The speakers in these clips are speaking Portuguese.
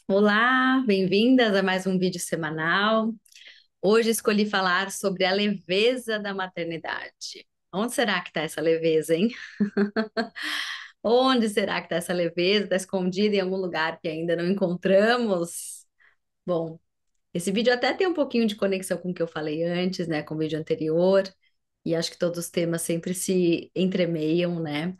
Olá, bem-vindas a mais um vídeo semanal. Hoje escolhi falar sobre a leveza da maternidade. Onde será que está essa leveza, hein? Onde será que está essa leveza? Está escondida em algum lugar que ainda não encontramos? Bom, esse vídeo até tem um pouquinho de conexão com o que eu falei antes, né, com o vídeo anterior, e acho que todos os temas sempre se entremeiam, né?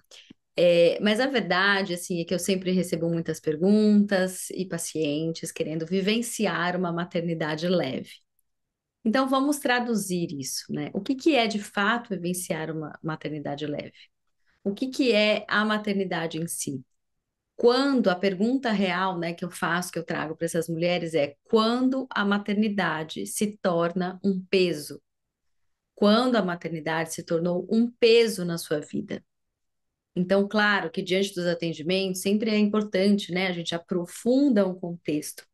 Mas a verdade, assim, é que eu sempre recebo muitas perguntas e pacientes querendo vivenciar uma maternidade leve. Então, vamos traduzir isso, né? O que que é de fato vivenciar uma maternidade leve? O que que é a maternidade em si? Quando a pergunta real, né, que eu faço, que eu trago para essas mulheres é quando a maternidade se torna um peso? Quando a maternidade se tornou um peso na sua vida? Então, claro que diante dos atendimentos sempre é importante, né? A gente aprofunda um contexto.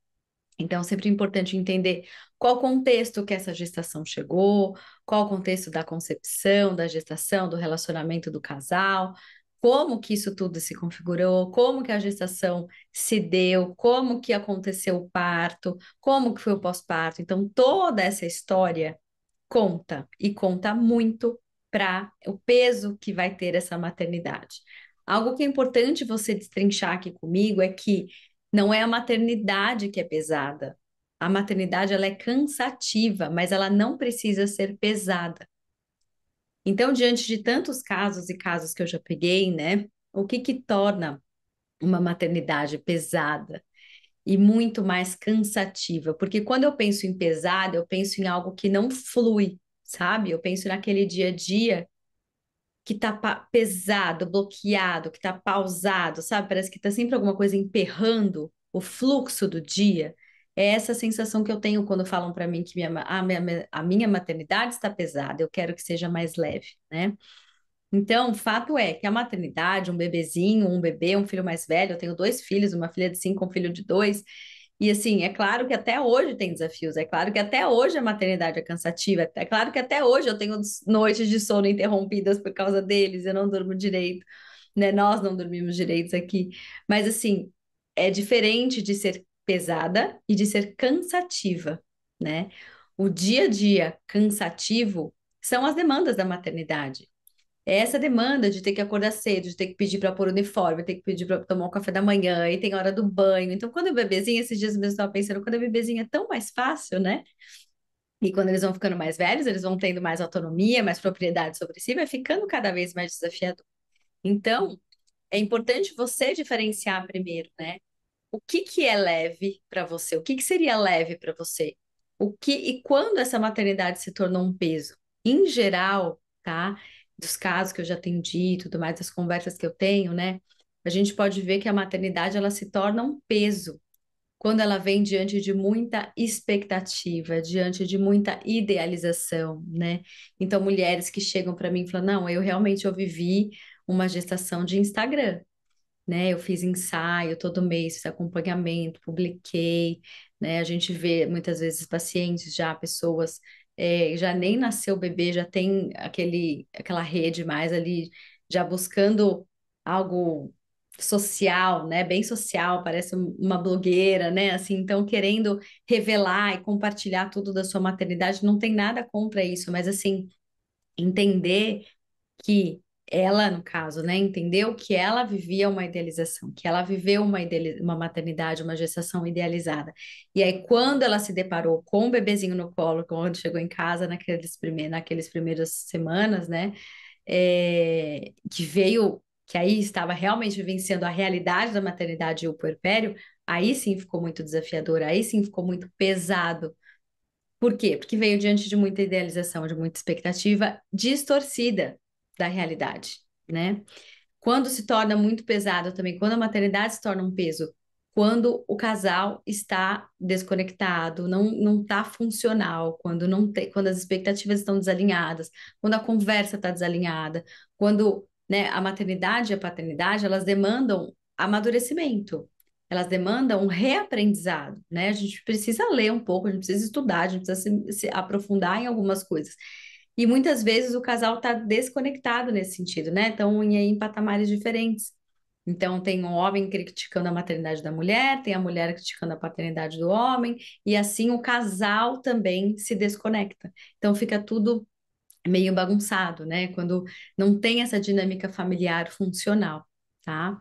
Então, sempre é importante entender qual contexto que essa gestação chegou, qual o contexto da concepção, da gestação, do relacionamento do casal, como que isso tudo se configurou, como que a gestação se deu, como que aconteceu o parto, como que foi o pós-parto. Então, toda essa história conta e conta muito para o peso que vai ter essa maternidade. Algo que é importante você destrinchar aqui comigo é que não é a maternidade que é pesada. A maternidade ela é cansativa, mas ela não precisa ser pesada. Então, diante de tantos casos e casos que eu já peguei, né? O que que torna uma maternidade pesada e muito mais cansativa? Porque quando eu penso em pesada, eu penso em algo que não flui, sabe? Eu penso naquele dia a dia que tá pesado, bloqueado, que tá pausado, sabe? Parece que tá sempre alguma coisa emperrando o fluxo do dia. É essa sensação que eu tenho quando falam para mim que a minha maternidade está pesada, eu quero que seja mais leve, né? Então, o fato é que a maternidade, um bebezinho, um bebê, um filho mais velho, eu tenho dois filhos, uma filha de 5, um filho de 2, e assim, é claro que até hoje tem desafios, é claro que até hoje a maternidade é cansativa, é claro que até hoje eu tenho noites de sono interrompidas por causa deles, eu não durmo direito, né? Nós não dormimos direito aqui, mas assim, é diferente de ser pesada e de ser cansativa, né? O dia a dia cansativo são as demandas da maternidade. É essa demanda de ter que acordar cedo, de ter que pedir para pôr uniforme, ter que pedir para tomar um café da manhã, e tem a hora do banho. Então, quando é bebezinho, esses dias mesmo eu estava pensando, quando é bebezinho é tão mais fácil, né? E quando eles vão ficando mais velhos, eles vão tendo mais autonomia, mais propriedade sobre si, vai ficando cada vez mais desafiador. Então, é importante você diferenciar primeiro, né? O que que é leve para você? O que que seria leve para você? O que e quando essa maternidade se tornou um peso? Em geral, tá? Dos casos que eu já atendi, e tudo mais, das conversas que eu tenho, né? A gente pode ver que a maternidade ela se torna um peso quando ela vem diante de muita expectativa, diante de muita idealização, né? Então, mulheres que chegam para mim e falam: "Não, eu vivi uma gestação de Instagram, né? Eu fiz ensaio todo mês, fiz acompanhamento, publiquei, né? A gente vê muitas vezes pacientes já, pessoas, já nem nasceu o bebê, já tem aquela rede mais ali, já buscando algo social, né? Bem social, parece uma blogueira, né? Assim, então querendo revelar e compartilhar tudo da sua maternidade, não tem nada contra isso, mas assim, entender que ela, no caso, né, entendeu que ela vivia uma idealização, que ela viveu uma maternidade, uma gestação idealizada. E aí, quando ela se deparou com o bebezinho no colo, quando chegou em casa naqueles primeiras semanas, né, que veio, que aí estava realmente vivenciando a realidade da maternidade e o puerpério, aí sim ficou muito desafiador, aí sim ficou muito pesado. Por quê? Porque veio diante de muita idealização, de muita expectativa distorcida da realidade, né? Quando se torna muito pesado também, quando a maternidade se torna um peso, quando o casal está desconectado, não está funcional, quando não tem, quando as expectativas estão desalinhadas, quando a conversa está desalinhada, quando, né, a maternidade e a paternidade, elas demandam amadurecimento. Elas demandam um reaprendizado, né? A gente precisa ler um pouco, a gente precisa estudar, a gente precisa se aprofundar em algumas coisas. E muitas vezes o casal está desconectado nesse sentido, né? Estão em patamares diferentes. Então, tem um homem criticando a maternidade da mulher, tem a mulher criticando a paternidade do homem, e assim o casal também se desconecta. Então, fica tudo meio bagunçado, né? Quando não tem essa dinâmica familiar funcional, tá?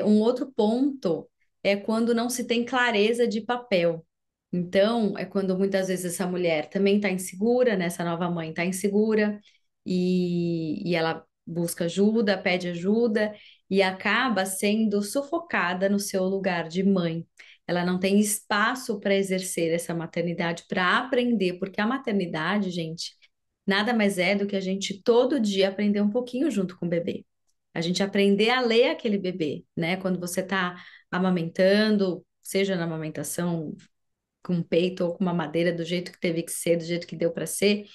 Um outro ponto é quando não se tem clareza de papel. Então, é quando muitas vezes essa mulher também está insegura, né? Essa nova mãe está insegura e ela busca ajuda, pede ajuda e acaba sendo sufocada no seu lugar de mãe. Ela não tem espaço para exercer essa maternidade, para aprender, porque a maternidade, gente, nada mais é do que a gente todo dia aprender um pouquinho junto com o bebê. A gente aprender a ler aquele bebê, né? Quando você está amamentando, seja na amamentação com peito ou com uma madeira, do jeito que teve que ser, do jeito que deu para ser.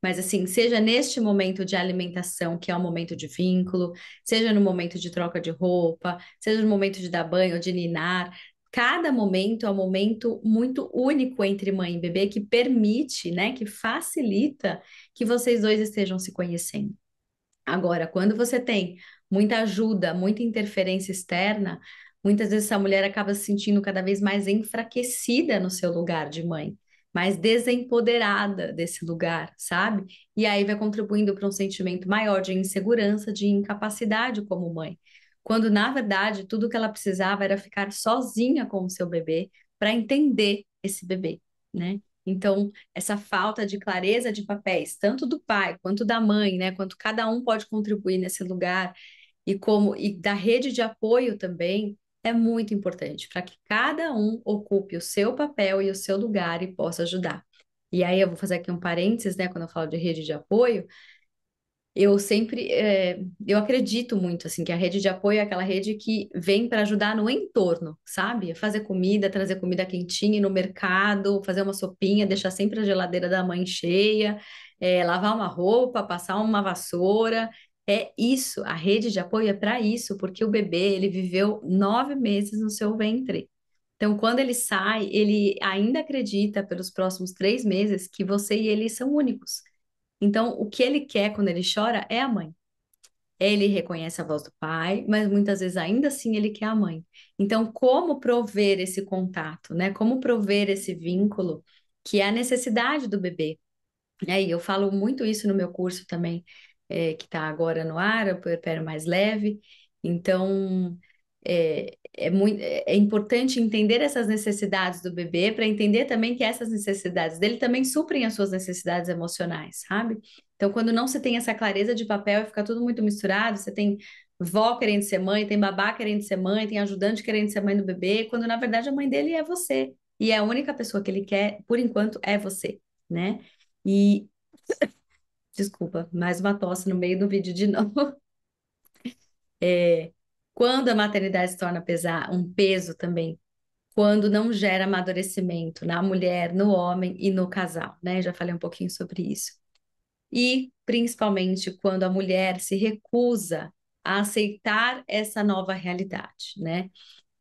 Mas assim, seja neste momento de alimentação, que é um momento de vínculo, seja no momento de troca de roupa, seja no momento de dar banho ou de ninar, cada momento é um momento muito único entre mãe e bebê que permite, né, que facilita que vocês dois estejam se conhecendo. Agora, quando você tem muita ajuda, muita interferência externa, muitas vezes essa mulher acaba se sentindo cada vez mais enfraquecida no seu lugar de mãe, mais desempoderada desse lugar, sabe? E aí vai contribuindo para um sentimento maior de insegurança, de incapacidade como mãe. Quando, na verdade, tudo que ela precisava era ficar sozinha com o seu bebê para entender esse bebê, né? Então, essa falta de clareza de papéis, tanto do pai quanto da mãe, né? Quanto cada um pode contribuir nesse lugar e da rede de apoio também é muito importante para que cada um ocupe o seu papel e o seu lugar e possa ajudar. E aí eu vou fazer aqui um parênteses, né? Quando eu falo de rede de apoio, eu acredito muito, assim, que a rede de apoio é aquela rede que vem para ajudar no entorno, sabe? Fazer comida, trazer comida quentinha ir no mercado, fazer uma sopinha, deixar sempre a geladeira da mãe cheia, lavar uma roupa, passar uma vassoura. É isso, a rede de apoio é para isso, porque o bebê, ele viveu 9 meses no seu ventre. Então, quando ele sai, ele ainda acredita pelos próximos 3 meses que você e ele são únicos. Então, o que ele quer quando ele chora é a mãe. Ele reconhece a voz do pai, mas muitas vezes ainda assim ele quer a mãe. Então, como prover esse contato, né? Como prover esse vínculo, que é a necessidade do bebê. E eu falo muito isso no meu curso também, que está agora no ar, o Puerpério Mais Leve. Então, é importante entender essas necessidades do bebê para entender também que essas necessidades dele também suprem as suas necessidades emocionais, sabe? Então, quando não se tem essa clareza de papel e fica tudo muito misturado, você tem vó querendo ser mãe, tem babá querendo ser mãe, tem ajudante querendo ser mãe do bebê, quando na verdade a mãe dele é você. E é a única pessoa que ele quer, por enquanto, é você, né? E, desculpa, mais uma tosse no meio do vídeo de novo. É, quando a maternidade se torna um peso também, quando não gera amadurecimento na mulher, no homem e no casal, né? Já falei um pouquinho sobre isso. E, principalmente, quando a mulher se recusa a aceitar essa nova realidade, né?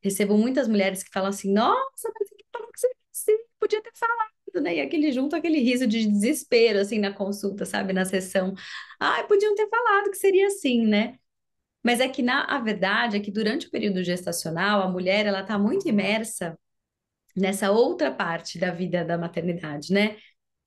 Recebo muitas mulheres que falam assim: nossa, mas que falou que você podia ter falado, né? E aquele junto, aquele riso de desespero, assim, na consulta, sabe? Na sessão. Ai, podiam ter falado que seria assim, né? Mas é que, na a verdade, é que durante o período gestacional, a mulher, ela tá muito imersa nessa outra parte da vida da maternidade, né?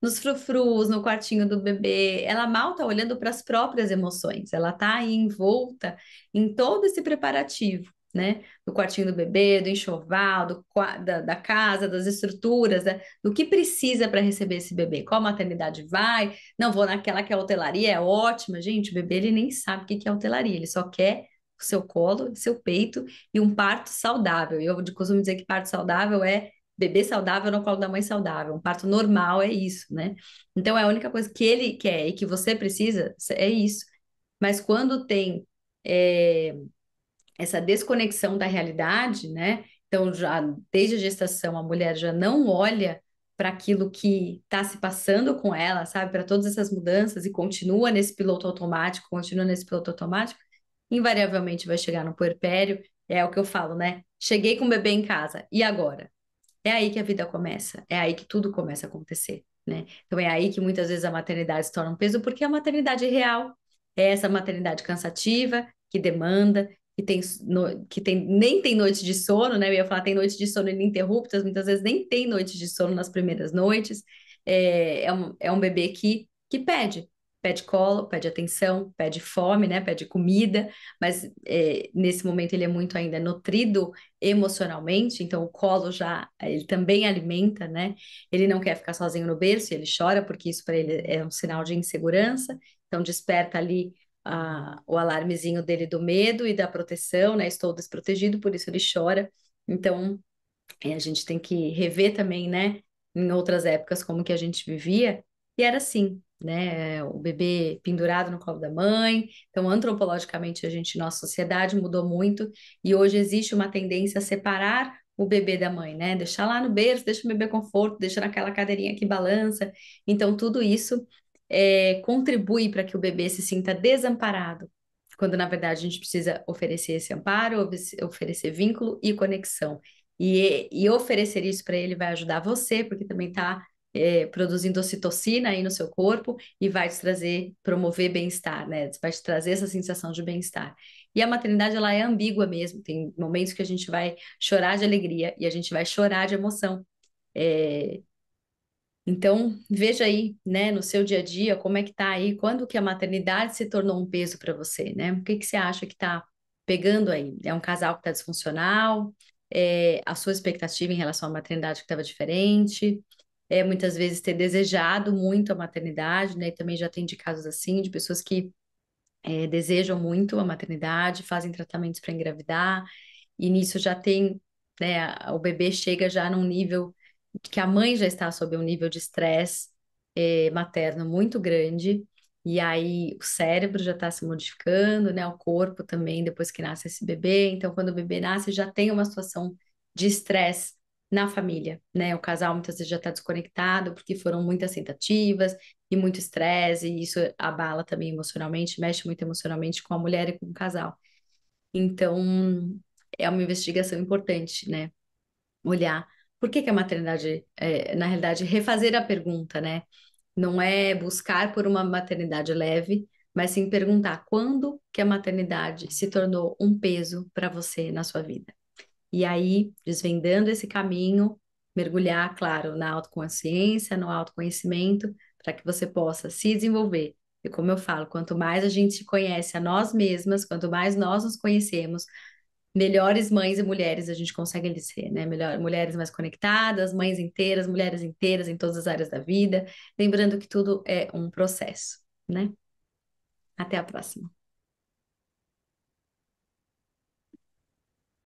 Nos frufrus, no quartinho do bebê, ela mal tá olhando para as próprias emoções, ela tá aí envolta em todo esse preparativo, né? Do quartinho do bebê, do enxoval, da casa, das estruturas, né? Do que precisa para receber esse bebê, qual maternidade vai, não vou naquela que é hotelaria, é ótima, gente, o bebê ele nem sabe o que que é hotelaria, ele só quer o seu colo, o seu peito e um parto saudável. Eu costumo dizer que parto saudável é bebê saudável no colo da mãe saudável. Um parto normal é isso, né? Então, é a única coisa que ele quer e que você precisa é isso. Mas quando tem é, essa desconexão da realidade, né? Então, já desde a gestação, a mulher já não olha para aquilo que está se passando com ela, sabe? Para todas essas mudanças e continua nesse piloto automático, continua nesse piloto automático, invariavelmente vai chegar no puerpério. É o que eu falo, né? Cheguei com o bebê em casa, e agora? É aí que a vida começa, é aí que tudo começa a acontecer, né? Então é aí que muitas vezes a maternidade se torna um peso, porque a maternidade real é essa maternidade cansativa, que demanda, nem tem noites de sono, né? Eu ia falar tem noites de sono ininterruptas, muitas vezes nem tem noites de sono nas primeiras noites. É um bebê que pede colo, pede atenção, pede fome, né? Pede comida, mas nesse momento ele é muito ainda nutrido emocionalmente, então o colo já, ele também alimenta, né? Ele não quer ficar sozinho no berço, ele chora, porque isso para ele é um sinal de insegurança, então desperta ali o alarmezinho dele do medo e da proteção, né? Estou desprotegido, por isso ele chora. Então, a gente tem que rever também, né? Em outras épocas, como que a gente vivia, e era assim, né? O bebê pendurado no colo da mãe. Então, antropologicamente, nossa sociedade mudou muito, e hoje existe uma tendência a separar o bebê da mãe, né? Deixar lá no berço, deixa o bebê conforto, deixa naquela cadeirinha que balança. Então, tudo isso contribui para que o bebê se sinta desamparado, quando na verdade a gente precisa oferecer esse amparo, oferecer vínculo e conexão. E oferecer isso para ele vai ajudar você, porque também está produzindo ocitocina aí no seu corpo e vai te trazer, promover bem-estar, né? Vai te trazer essa sensação de bem-estar. E a maternidade, ela é ambígua mesmo. Tem momentos que a gente vai chorar de alegria e a gente vai chorar de emoção. É, então, veja aí, né, no seu dia a dia, como é que tá aí, quando que a maternidade se tornou um peso para você, né? O que que você acha que tá pegando aí? É um casal que tá disfuncional? A sua expectativa em relação à maternidade que estava diferente? Muitas vezes ter desejado muito a maternidade, né? E também já tem de casos assim, de pessoas que desejam muito a maternidade, fazem tratamentos para engravidar, e nisso já tem, né, o bebê chega já num nível que a mãe já está sob um nível de estresse materno muito grande, e aí o cérebro já está se modificando, né, o corpo também, depois que nasce esse bebê, então quando o bebê nasce já tem uma situação de estresse na família, né, o casal muitas vezes já está desconectado, porque foram muitas tentativas, e muito estresse, e isso abala também emocionalmente, mexe muito emocionalmente com a mulher e com o casal. Então, é uma investigação importante, né? Olhar por que que a maternidade, na realidade, refazer a pergunta, né? Não é buscar por uma maternidade leve, mas sim perguntar quando que a maternidade se tornou um peso para você na sua vida. E aí, desvendando esse caminho, mergulhar, claro, na autoconsciência, no autoconhecimento, para que você possa se desenvolver. E como eu falo, quanto mais a gente conhece a nós mesmas, quanto mais nós nos conhecemos, melhores mães e mulheres a gente consegue ser, né? Melhor, mulheres mais conectadas, mães inteiras, mulheres inteiras em todas as áreas da vida. Lembrando que tudo é um processo, né? Até a próxima.